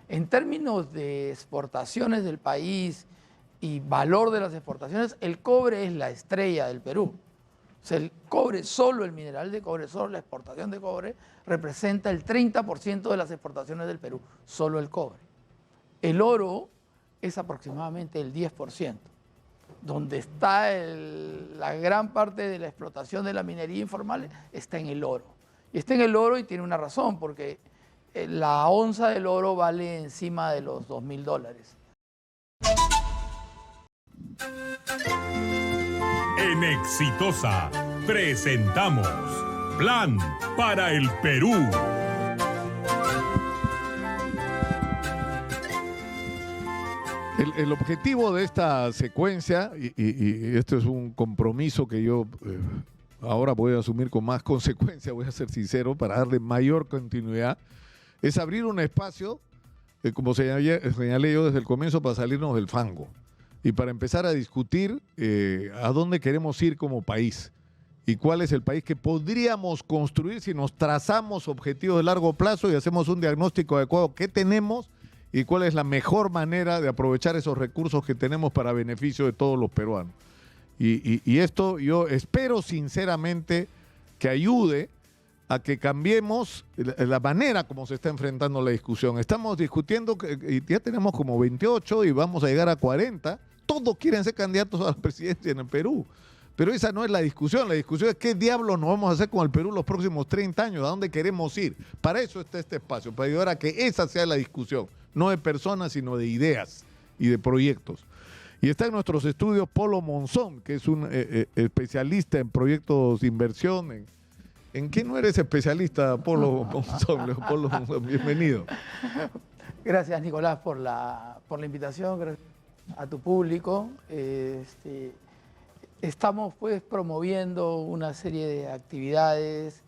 En términos de exportaciones del país y valor de las exportaciones, el cobre es la estrella del Perú. O sea, el cobre, solo el mineral de cobre, solo la exportación de cobre, representa el 30% de las exportaciones del Perú, solo el cobre. El oro es aproximadamente el 10%. Donde está la gran parte de la explotación de la minería informal está en el oro. Y está en el oro y tiene una razón, porque la onza del oro vale encima de los $2.000. En Exitosa presentamos Plan para el Perú. El objetivo de esta secuencia, y esto es un compromiso que yo ahora voy a asumir con más consecuencia, voy a ser sincero, para darle mayor continuidad, es abrir un espacio, como señalé yo desde el comienzo, para salirnos del fango y para empezar a discutir a dónde queremos ir como país y cuál es el país que podríamos construir si nos trazamos objetivos de largo plazo y hacemos un diagnóstico adecuado qué tenemos y cuál es la mejor manera de aprovechar esos recursos que tenemos para beneficio de todos los peruanos. Y esto yo espero sinceramente que ayude a que cambiemos la manera como se está enfrentando la discusión. Estamos discutiendo, y ya tenemos como 28 y vamos a llegar a 40. Todos quieren ser candidatos a la presidencia en el Perú. Pero esa no es la discusión es qué diablos nos vamos a hacer con el Perú los próximos 30 años, a dónde queremos ir. Para eso está este espacio, para ayudar a que esa sea la discusión, no de personas, sino de ideas y de proyectos. Y está en nuestros estudios Polo Monzón, que es un especialista en proyectos de inversión. ¿En qué no eres especialista, Polo Monzón? Polo Monzón, bienvenido. Gracias, Nicolás, por la invitación, gracias a tu público. Estamos pues promoviendo una serie de actividades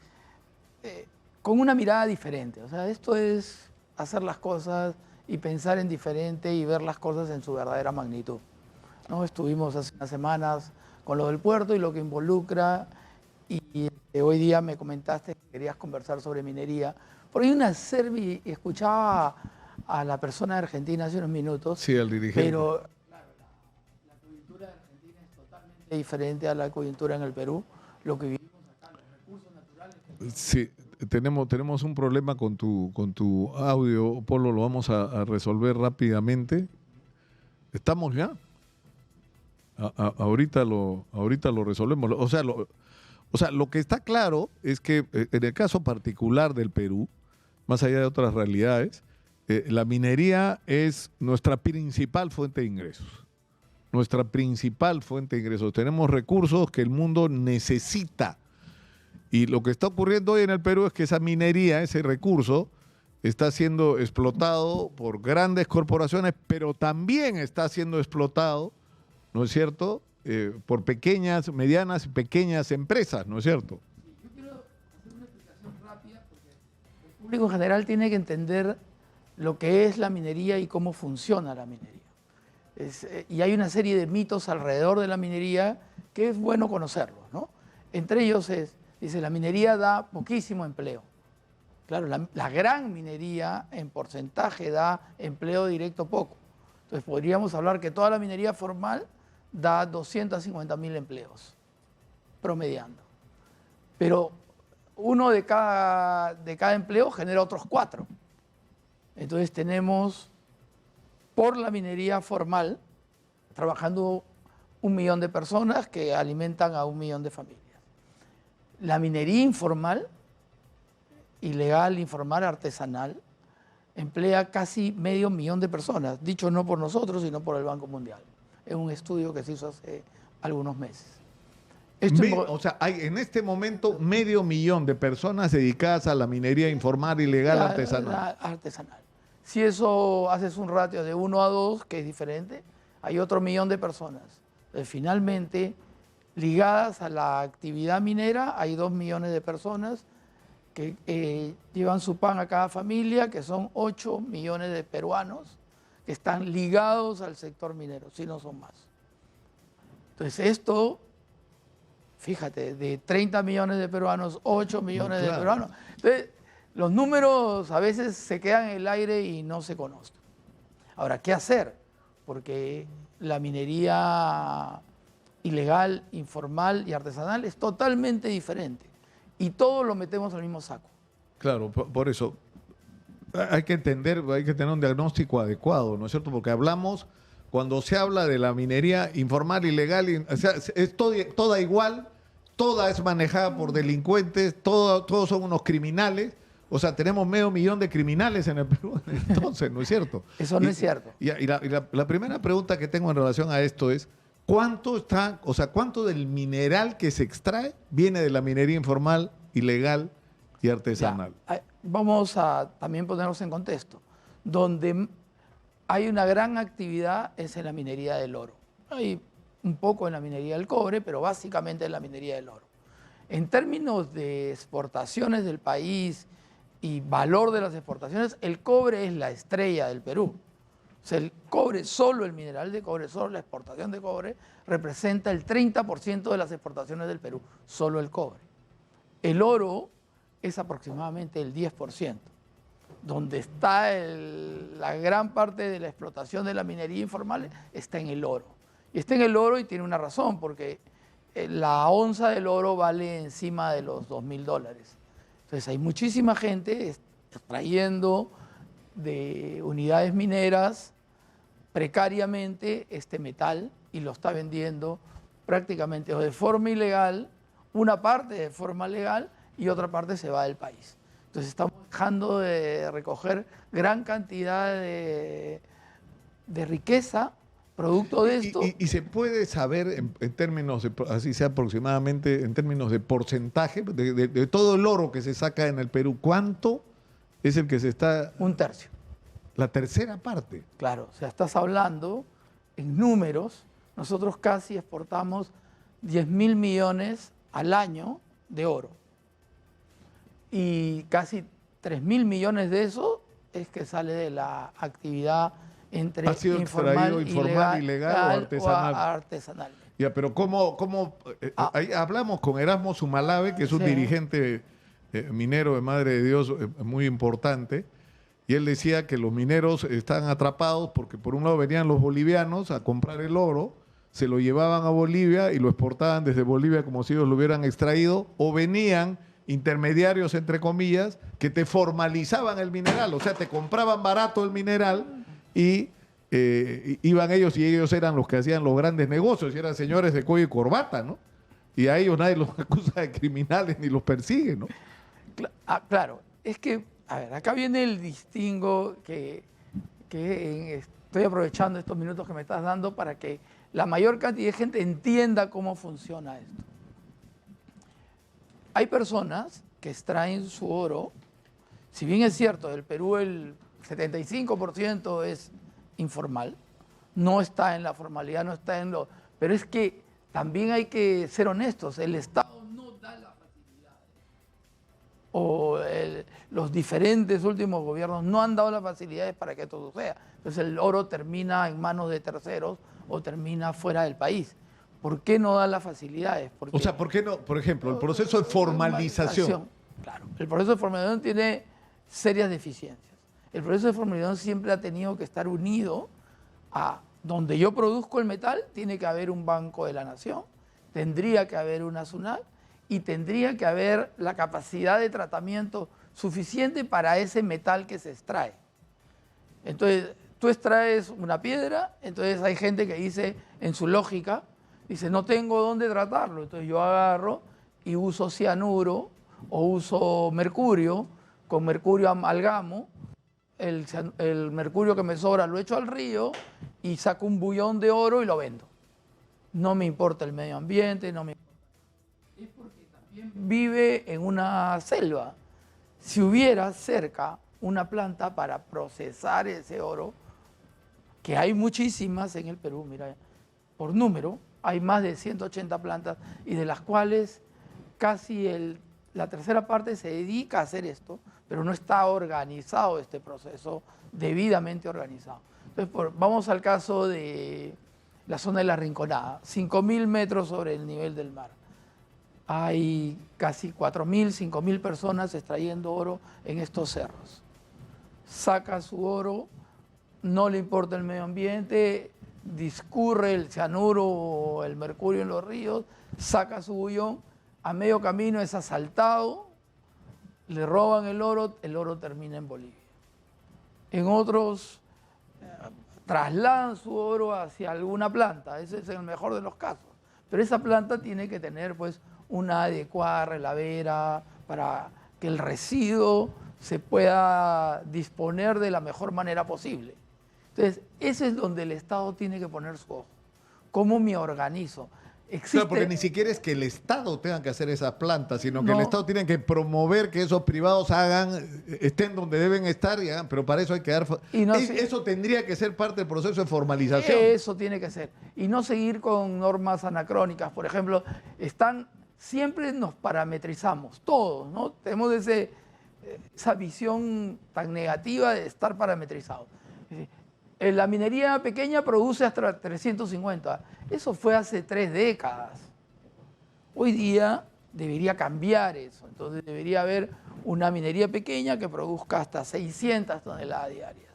con una mirada diferente. O sea, esto es hacer las cosas y pensar en diferente y ver las cosas en su verdadera magnitud, ¿no? Estuvimos hace unas semanas con lo del puerto y lo que involucra, y hoy día me comentaste que querías conversar sobre minería. Por ahí escuchaba a la persona de Argentina hace unos minutos. Sí, al dirigente. Pero claro, la coyuntura de Argentina es totalmente diferente a la coyuntura en el Perú. Lo que vivimos acá, los recursos naturales. Sí, tenemos un problema con tu audio, Polo, lo vamos a resolver rápidamente. ¿Estamos ya? Ahorita lo resolvemos. O sea, lo que está claro es que en el caso particular del Perú, más allá de otras realidades, la minería es nuestra principal fuente de ingresos. Nuestra principal fuente de ingresos. Tenemos recursos que el mundo necesita. Y lo que está ocurriendo hoy en el Perú es que esa minería, ese recurso, está siendo explotado por grandes corporaciones, pero también está siendo explotado, ¿no es cierto?, por pequeñas, medianas y pequeñas empresas, ¿no es cierto? Sí, yo quiero hacer una explicación rápida porque el público en general tiene que entender lo que es la minería y cómo funciona la minería. Y hay una serie de mitos alrededor de la minería que es bueno conocerlos, ¿no? Entre ellos dice, la minería da poquísimo empleo. Claro, la gran minería en porcentaje da empleo directo poco. Entonces podríamos hablar que toda la minería formal da 250.000 empleos, promediando. Pero uno de cada empleo genera otros 4. Entonces tenemos, por la minería formal, trabajando 1 millón de personas que alimentan a 1 millón de familias. La minería informal, ilegal, informal, artesanal, emplea casi 500.000 de personas, dicho no por nosotros, sino por el Banco Mundial. Es un estudio que se hizo hace algunos meses. O sea, hay en este momento 500.000 de personas dedicadas a la minería informal, ilegal, artesanal. Artesanal. Si eso haces un ratio de 1 a 2, que es diferente, hay otro 1 millón de personas. Finalmente, ligadas a la actividad minera, hay 2 millones de personas que llevan su pan a cada familia, que son 8 millones de peruanos que están ligados al sector minero, si no son más. Entonces esto, fíjate, de 30 millones de peruanos, 8 millones de peruanos. Entonces, los números a veces se quedan en el aire y no se conocen. Ahora, ¿qué hacer? Porque la minería ilegal, informal y artesanal es totalmente diferente. Y todo lo metemos al mismo saco. Claro, por eso hay que entender, hay que tener un diagnóstico adecuado, ¿no es cierto? Porque hablamos, cuando se habla de la minería informal, ilegal, o sea, es toda igual, toda es manejada por delincuentes, todos son unos criminales. O sea, tenemos medio millón de criminales en el Perú, entonces, ¿no es cierto? Eso no es cierto. Y la primera pregunta que tengo en relación a esto es, ¿cuánto del mineral que se extrae viene de la minería informal, ilegal y artesanal? Ya, vamos a también ponernos en contexto. Donde hay una gran actividad es en la minería del oro. Hay un poco en la minería del cobre, pero básicamente en la minería del oro. En términos de exportaciones del país y valor de las exportaciones, el cobre es la estrella del Perú. O sea, el cobre, solo el mineral de cobre, solo la exportación de cobre, representa el 30% de las exportaciones del Perú, solo el cobre. El oro es aproximadamente el 10%. Donde está la gran parte de la explotación de la minería informal está en el oro. Y está en el oro y tiene una razón, porque la onza del oro vale encima de los $2.000. Entonces hay muchísima gente extrayendo de unidades mineras precariamente este metal y lo está vendiendo prácticamente o de forma ilegal, una parte de forma legal y otra parte se va del país. Entonces estamos dejando de recoger gran cantidad de riqueza producto de esto. Y se puede saber en términos, así sea aproximadamente, en términos de porcentaje, de todo el oro que se saca en el Perú, ¿cuánto es el que se está...? Un tercio. La tercera parte. Claro, o sea, estás hablando en números, nosotros casi exportamos 10.000 millones al año de oro. Y casi 3.000 millones de eso es que sale de la actividad entre informal, ilegal o artesanal. Ya, pero ahí hablamos con Erasmo Sumalave, que es un dirigente minero de Madre de Dios muy importante, y él decía que los mineros están atrapados porque por un lado venían los bolivianos a comprar el oro, se lo llevaban a Bolivia y lo exportaban desde Bolivia como si ellos lo hubieran extraído, o venían intermediarios, entre comillas, que te formalizaban el mineral, o sea, te compraban barato el mineral y iban ellos y ellos eran los que hacían los grandes negocios y eran señores de cuello y corbata, ¿no? Y a ellos nadie los acusa de criminales ni los persigue, ¿no? Claro, es que, a ver, acá viene el distingo que estoy aprovechando estos minutos que me estás dando para que la mayor cantidad de gente entienda cómo funciona esto. Hay personas que extraen su oro, si bien es cierto, del Perú el 75% es informal, no está en la formalidad, no está en lo... Pero es que también hay que ser honestos, el Estado no da las facilidades. O los diferentes últimos gobiernos no han dado las facilidades para que esto suceda. Entonces el oro termina en manos de terceros o termina fuera del país. ¿Por qué no dan las facilidades? Porque, o sea, ¿por qué no? Por ejemplo, el proceso de formalización. Claro, el proceso de formalización tiene serias deficiencias. El proceso de formalización siempre ha tenido que estar unido a donde yo produzco el metal, tiene que haber un Banco de la Nación, tendría que haber una SUNAT y tendría que haber la capacidad de tratamiento suficiente para ese metal que se extrae. Entonces, tú extraes una piedra, entonces hay gente que dice, en su lógica, dice, no tengo dónde tratarlo, entonces yo agarro y uso cianuro o uso mercurio, con mercurio amalgamo, el mercurio que me sobra lo echo al río y saco un bullón de oro y lo vendo. No me importa el medio ambiente, no me importa. Es porque también vive en una selva. Si hubiera cerca una planta para procesar ese oro, que hay muchísimas en el Perú, mira, por número, hay más de 180 plantas y de las cuales casi la tercera parte se dedica a hacer esto, pero no está organizado este proceso, debidamente organizado. Entonces, vamos al caso de la zona de La Rinconada, 5.000 metros sobre el nivel del mar. hay casi 4.000, 5.000 personas extrayendo oro en estos cerros. Saca su oro, no le importa el medio ambiente, discurre el cianuro o el mercurio en los ríos, saca su bullón, a medio camino es asaltado, le roban el oro termina en Bolivia. En otros trasladan su oro hacia alguna planta, ese es el mejor de los casos. Pero esa planta tiene que tener pues una adecuada relavera para que el residuo se pueda disponer de la mejor manera posible. Entonces, ese es donde el Estado tiene que poner su ojo. ¿Cómo me organizo? Claro, porque ni siquiera es que el Estado tenga que hacer esas plantas, sino que No. el Estado tiene que promover que esos privados estén donde deben estar, y hagan, pero para eso hay que dar... Y no eso tendría que ser parte del proceso de formalización. Eso tiene que ser. Y no seguir con normas anacrónicas. Por ejemplo, siempre nos parametrizamos, todos, ¿no? Tenemos esa visión tan negativa de estar parametrizados. La minería pequeña produce hasta 350. Eso fue hace 3 décadas. Hoy día debería cambiar eso. Entonces debería haber una minería pequeña que produzca hasta 600 toneladas diarias.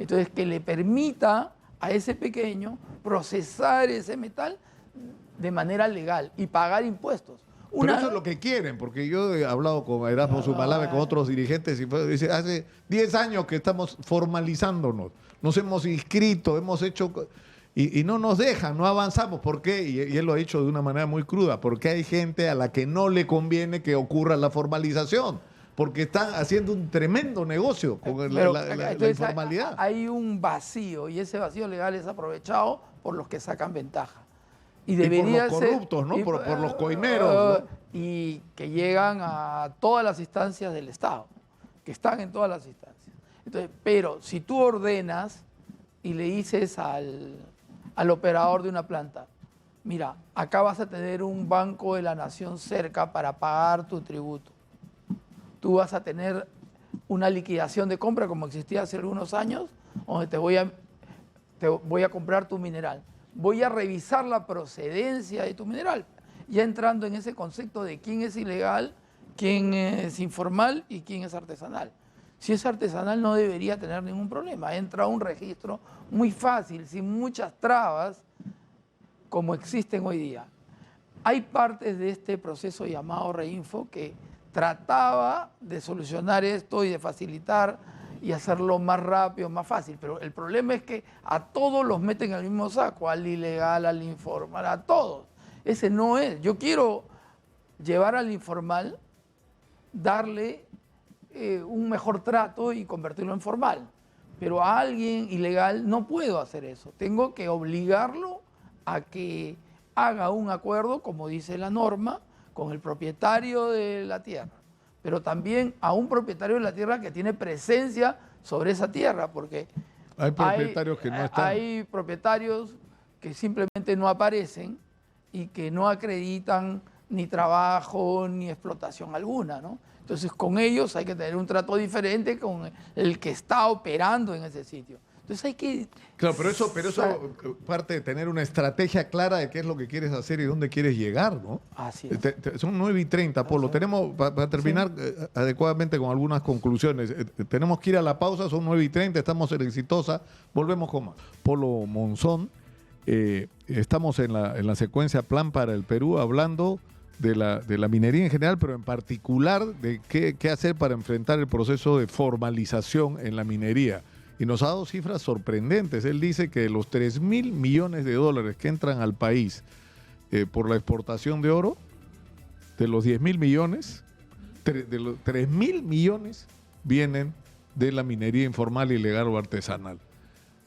Entonces que le permita a ese pequeño procesar ese metal de manera legal y pagar impuestos. Pero eso es lo que quieren, porque yo he hablado con Erasmo Zumalave, con otros dirigentes, y dice, hace 10 años que estamos formalizándonos, nos hemos inscrito, hemos hecho... Y no nos dejan, no avanzamos. ¿Por qué? Y él lo ha dicho de una manera muy cruda, porque hay gente a la que no le conviene que ocurra la formalización, porque están haciendo un tremendo negocio con la informalidad. Hay un vacío, y ese vacío legal es aprovechado por los que sacan ventaja. Y por los corruptos, ¿no? Por los coimeros, ¿no? Y que llegan a todas las instancias del Estado, que están en todas las instancias. Entonces, pero si tú ordenas y le dices al operador de una planta, mira, acá vas a tener un banco de la nación cerca para pagar tu tributo. Tú vas a tener una liquidación de compra como existía hace algunos años, donde te voy a comprar tu mineral. Voy a revisar la procedencia de tu mineral, ya entrando en ese concepto de quién es ilegal, quién es informal y quién es artesanal. Si es artesanal no debería tener ningún problema, entra a un registro muy fácil, sin muchas trabas, como existen hoy día. Hay partes de este proceso llamado Reinfo que trataba de solucionar esto y de facilitar y hacerlo más rápido, más fácil. Pero el problema es que a todos los meten en el mismo saco, al ilegal, al informal, a todos. Ese no es. Yo quiero llevar al informal, darle un mejor trato y convertirlo en formal. Pero a alguien ilegal no puedo hacer eso. Tengo que obligarlo a que haga un acuerdo, como dice la norma, con el propietario de la tierra. Pero también a un propietario de la tierra que tiene presencia sobre esa tierra, porque hay propietarios que no están. Hay propietarios que simplemente no aparecen y que no acreditan ni trabajo ni explotación alguna, ¿no? Entonces con ellos hay que tener un trato diferente con el que está operando en ese sitio. Entonces hay que... Claro, pero eso parte de tener una estrategia clara de qué es lo que quieres hacer y dónde quieres llegar, ¿no? Así es. Son 9:30, Polo. Tenemos, para terminar adecuadamente con algunas conclusiones, tenemos que ir a la pausa, son 9:30, estamos en Exitosa, volvemos con más. Polo Monzón, estamos en la secuencia Plan para el Perú, hablando de la minería en general, pero en particular de qué hacer para enfrentar el proceso de formalización en la minería. Y nos ha dado cifras sorprendentes. Él dice que de los 3.000 millones de dólares que entran al país por la exportación de oro, de los 10.000 millones, de los 3.000 millones vienen de la minería informal, ilegal o artesanal.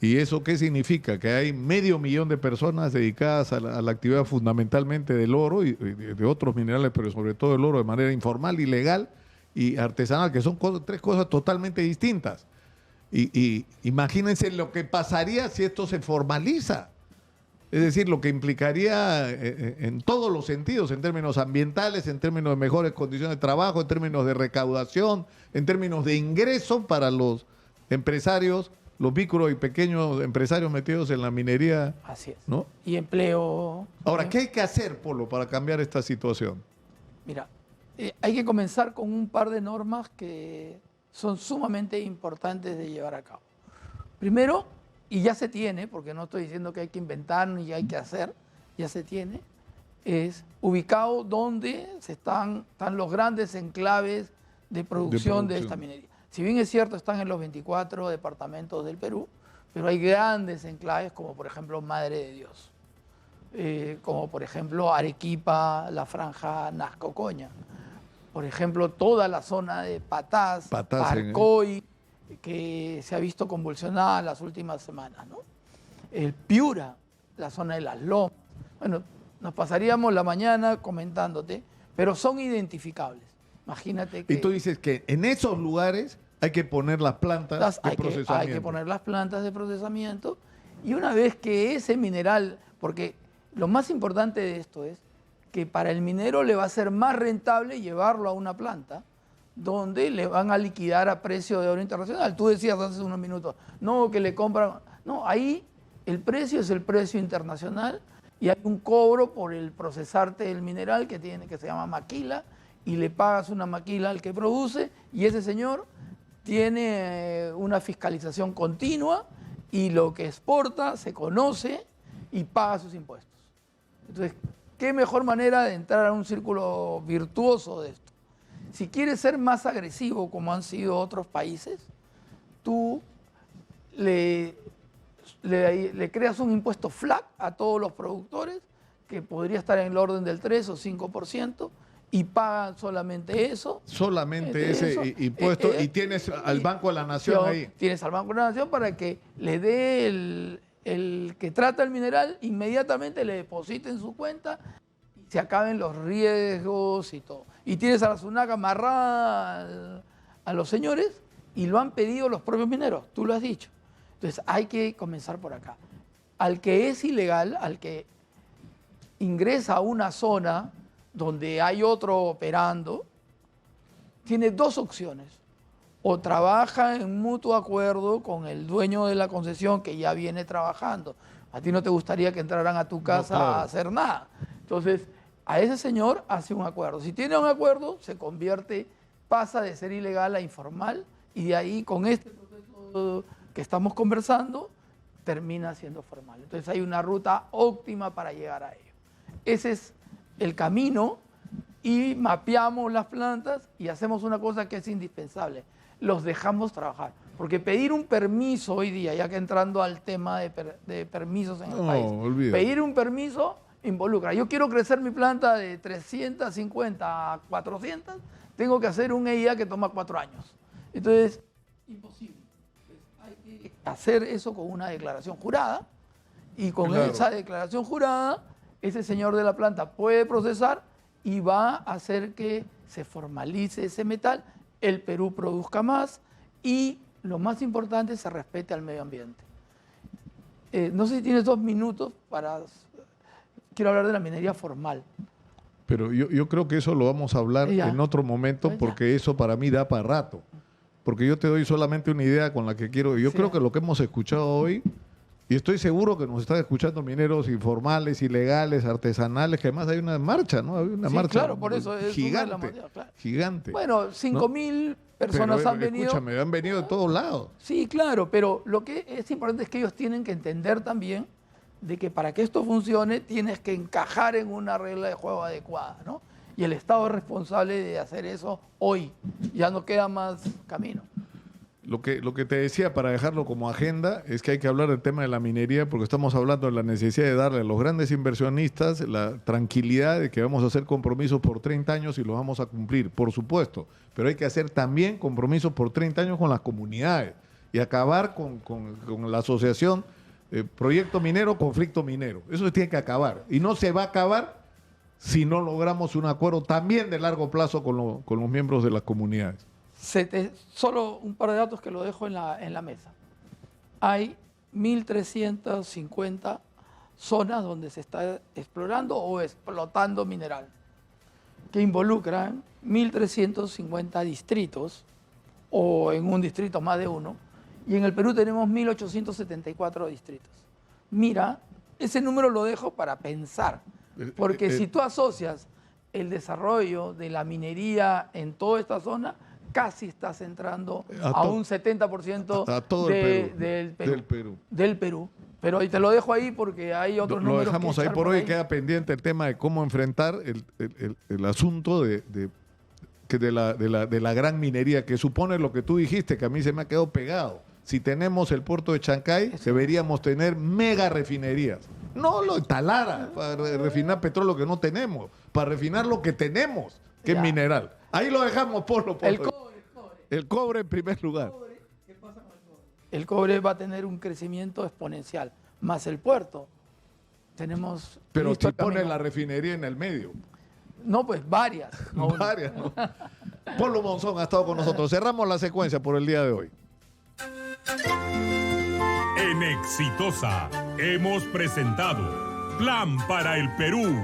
¿Y eso qué significa? Que hay 500.000 de personas dedicadas a la actividad fundamentalmente del oro y de otros minerales, pero sobre todo el oro de manera informal, ilegal y artesanal, que son tres cosas totalmente distintas. Y imagínense lo que pasaría si esto se formaliza. Es decir, lo que implicaría en todos los sentidos, en términos ambientales, en términos de mejores condiciones de trabajo, en términos de recaudación, en términos de ingreso para los empresarios, los micro y pequeños empresarios metidos en la minería. Así es. ¿No? Y empleo. Ahora, ¿qué hay que hacer, Polo, para cambiar esta situación? Mira, hay que comenzar con un par de normas que son sumamente importantes de llevar a cabo. Primero, y ya se tiene, porque no estoy diciendo que hay que inventar ni hay que hacer, ya se tiene, es ubicado donde están los grandes enclaves de producción de esta minería. Si bien es cierto, están en los 24 departamentos del Perú, pero hay grandes enclaves como por ejemplo Madre de Dios, como por ejemplo Arequipa, la franja Nazca-Ocoña, por ejemplo toda la zona de Patás, Parcoy, que se ha visto convulsionada en las últimas semanas, ¿no? El Piura, la zona de las Lomas. Bueno, nos pasaríamos la mañana comentándote, pero son identificables. Imagínate que... Y tú dices que en esos lugares hay que poner las plantas de procesamiento. Hay que poner las plantas de procesamiento, y una vez que ese mineral, porque lo más importante de esto es que para el minero le va a ser más rentable llevarlo a una planta donde le van a liquidar a precio de oro internacional. Tú decías hace unos minutos, no, que le compran... No, ahí el precio es el precio internacional y hay un cobro por el procesarte el mineral que se llama maquila, y le pagas una maquila al que produce, y ese señor tiene una fiscalización continua y lo que exporta se conoce y paga sus impuestos. Entonces, ¿qué mejor manera de entrar a un círculo virtuoso de esto? Si quieres ser más agresivo, como han sido otros países, tú le creas un impuesto flat a todos los productores, que podría estar en el orden del 3 o 5%, y pagan solamente eso. Solamente ese impuesto, y tienes al Banco de la Nación ahí. Tienes al Banco de la Nación para que le dé el que trata el mineral, inmediatamente le deposite en su cuenta y se acaben los riesgos y todo. Y tienes a la SUNAC amarrada a los señores, y lo han pedido los propios mineros, tú lo has dicho. Entonces hay que comenzar por acá. Al que es ilegal, al que ingresa a una zona donde hay otro operando, tiene dos opciones: o trabaja en mutuo acuerdo con el dueño de la concesión que ya viene trabajando. A ti no te gustaría que entraran a tu casa a hacer nada. Entonces, a ese señor hace un acuerdo. Si tiene un acuerdo, se convierte, pasa de ser ilegal a informal, y de ahí, con este proceso que estamos conversando, termina siendo formal. Entonces hay una ruta óptima para llegar a ello. Ese es el camino, y mapeamos las plantas y hacemos una cosa que es indispensable: los dejamos trabajar. Porque pedir un permiso hoy día, ya que entrando al tema de permisos en el país, pedir un permiso involucra: yo quiero crecer mi planta de 350 a 400, tengo que hacer un EIA que toma 4 años. Entonces, imposible. Hay que hacer eso con una declaración jurada, y con esa declaración jurada, ese señor de la planta puede procesar y va a hacer que se formalice ese metal, el Perú produzca más, y lo más importante, se respete al medio ambiente. No sé si tienes 2 minutos para... Quiero hablar de la minería formal. Pero yo creo que eso lo vamos a hablar en otro momento, porque eso para mí da para rato. Porque yo te doy solamente una idea con la que quiero... Yo creo que lo que hemos escuchado hoy, y estoy seguro que nos están escuchando mineros informales, ilegales, artesanales, que además hay una marcha, ¿no? Hay una marcha, claro, por eso es gigante, moneda, claro. Gigante. Bueno, 5.000 personas pero, han venido. Escúchame, han venido de todos lados. Sí, claro, pero lo que es importante es que ellos tienen que entender también de que para que esto funcione tienes que encajar en una regla de juego adecuada, ¿no? Y el Estado es responsable de hacer eso hoy. Ya no queda más camino. Lo que te decía, para dejarlo como agenda, es que hay que hablar del tema de la minería, porque estamos hablando de la necesidad de darle a los grandes inversionistas la tranquilidad de que vamos a hacer compromisos por 30 años y los vamos a cumplir, por supuesto. Pero hay que hacer también compromisos por 30 años con las comunidades y acabar con la asociación Proyecto Minero, Conflicto Minero. Eso se tiene que acabar. Y no se va a acabar si no logramos un acuerdo también de largo plazo con los miembros de las comunidades. Solo un par de datos que lo dejo en la mesa. Hay 1.350 zonas donde se está explorando o explotando mineral, que involucran 1.350 distritos, o en un distrito más de uno, y en el Perú tenemos 1.874 distritos. Mira, ese número lo dejo para pensar, porque si tú asocias el desarrollo de la minería en toda esta zona casi está centrando a un 70% a todo el Perú. del Perú. Pero te lo dejo ahí porque hay otros Lo números dejamos que ahí echar por hoy. Queda pendiente el tema de cómo enfrentar el asunto de la gran minería, que supone lo que tú dijiste, que a mí se me ha quedado pegado. Si tenemos el puerto de Chancay, deberíamos tener mega refinerías. No lo talara para refinar petróleo que no tenemos, para refinar lo que tenemos, que es mineral. Ahí lo dejamos, Polo. El cobre en primer lugar. ¿Qué pasa con el cobre? El cobre va a tener un crecimiento exponencial, más el puerto. Tenemos. Pero si pones la refinería en el medio. No, pues varias. No varias, ¿no? Polo Monzón ha estado con nosotros. Cerramos la secuencia por el día de hoy. En Exitosa hemos presentado Plan para el Perú